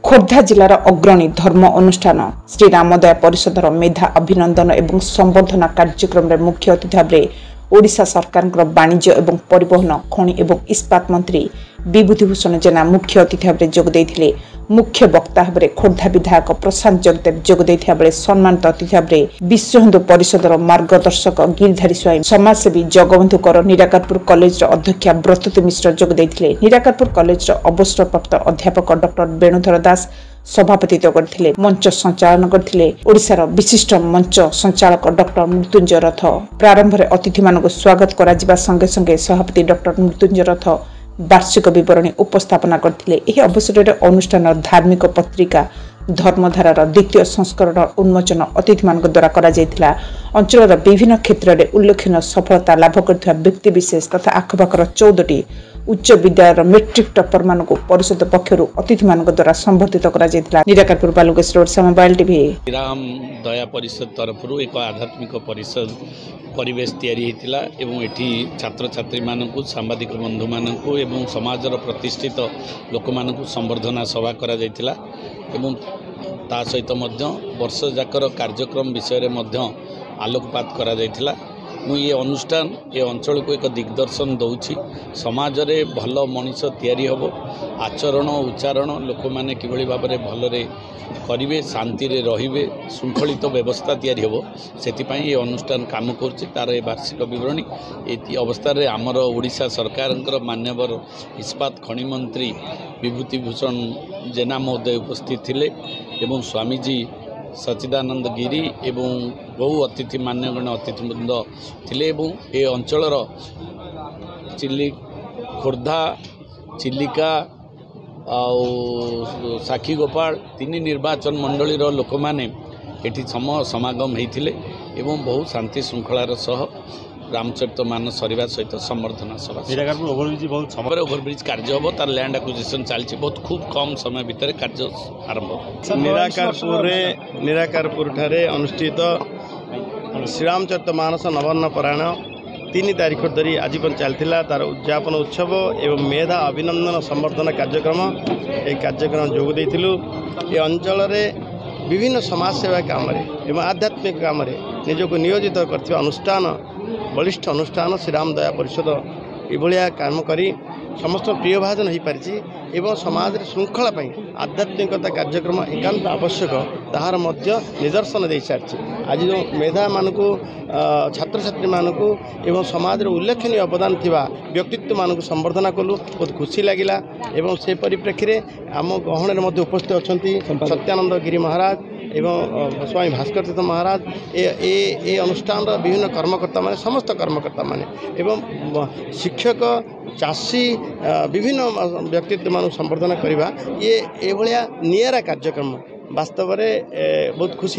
खोर्धा जिलार अग्रणी धर्म अनुष्ठान श्री रामदया परिषदर मेधा अभिनंदन एवं संबर्धना कार्यक्रम में मुख्य अतिथि भाव ओडिशा सरकार वाणिज्य एवं परिवहन खनि एवं इस्पात मंत्री विभूतिभूषण जेना मुख्य अतिथि भाव जोगदे मुख्य वक्ता भाव खोर्धा विधायक प्रशांत जगदेव जोगदे बेले सम्मानित अतिथि भाव विश्व हिंदू परिषदर मार्गदर्शक गिरिधारी स्वाई समाजसेवी जगबंधु कर निराकारपुर कॉलेज अध्यक्षा व्रतती मिश्र जोगदे निराकारपुर कॉलेज अवसरप्राप्त अध्यापक डॉक्टर वेणुधर दास सभापतित्व करथिले मंच संचालन करथिले ओडिशार विशिष्ट मंच संचालक डॉक्टर मृत्युंजय रथ प्रारंभ में अतिथि मानक स्वागत करा संगे संगे सभापति डॉक्टर मृत्युंजय रथ वार्षिक विवरणी उपस्थापना करथिले। एही अवसर में अनुष्ठान धार्मिक पत्रिका धर्मधारार द्वितीय संस्करण उन्मोचन अतिथि मानक द्वारा करा जायतिला। अंचलर विभिन्न क्षेत्र में उल्लेखनीय सफलता लाभ करथिबा व्यक्ति विशेष तथा आखपाखर 14टी उच्च विद्यालय मेट्रिक टॉपर मानक परिषद पक्षर अतिथि मानक द्वारा संबर्धित करा जायतिला। निराकारपुर बालुकेश रोड से मोबाइल टीवी राम दया परिषद तरफ एक आध्यात्मिक परिषद परिवेश तैयारी एवं एठी छात्र छात्री मानकु सांबादिक बंधु मानकु एवं समाजर प्रतिष्ठित लोक मानकु संबर्धना सभा करा जायतिला एवं ता सहित मध्य वर्ष जाकर कार्यक्रम विषय रे मध्य आलोकपात करा जायतिला। ये अनुष्ठान ये अंचल को एक दिग्दर्शन दौची समाज रे भल मनीष तैयारी हबो आचरण उच्चारण लोक माने किभली भाव में भलरे करिवे शांति रे रहिबे शृंखलित व्यवस्था तैयारी हबो सेतिपई ये अनुष्ठान काम करछि। तार ए वार्षिक विवरणी ए अवस्था रे आमर ओडिशा सरकारंकर मान्यवर इस्पात खनि मंत्री विभूतिभूषण जेना महोदय उपस्थित थिले एवं स्वामीजी सच्चिदानंद गिरी एवं बहु अतिथि मान्यगण अतिथिवृंद थिले एवं ए अंचलर खोर्धा चिलिका साक्षीगोपाल तीन निर्वाचन मंडलीर लोक मैंने ये समागम होते एवं बहु शांति श्रृंखलार सह रामचरित मान सरिवा सहित संबर्धना सभा ओभरब्रिज कार्य हम तार लैंड एक्विजिशन चलती बहुत खूब कम समय भितर कार्य आरंभ निराकारपुर ठारे अनुष्ठित श्रीरामचरित मानस नवन्न पारायण 3 तारीख धरी आजीवन चलता तार उद्यापन उत्सव एवं मेधा अभिनंदन संबर्धना कार्यक्रम ये कार्यक्रम जोगदे ये अंचल विभिन्न समाजसेवा काम एवं आध्यात्मिक काम निजक नियोजित कर अनुष्ठान बलिष्ठ अनुष्ठान श्री राम दया परिषद यह काम करी समस्त प्रियभाजन हो पारि एवं समाज श्रृंखला आध्यात्मिकता कार्यक्रम एकांत आवश्यक ताहार मध्य निदर्शन दे सारी आज जो मेधा मानक छात्र छात्री मानक एवं समाज उल्लेखनीय अवदान थिबा व्यक्तित्व मानक संबर्धना कलु बहुत खुशी लगिला एवं से परिप्रेक्षी आम गहन में उपस्थित अच्छा सत्यानंद गिरी महाराज एवं स्वामी भास्कर तीर्थ महाराज ए अनुष्ठान विभिन्न कर्मकर्ता माने समस्त कर्मकर्ता माने एवं शिक्षक चाषी विभिन्न व्यक्तित्व मान संबर्धना करवा ये निरा कार्यक्रम वास्तव में बहुत खुशी।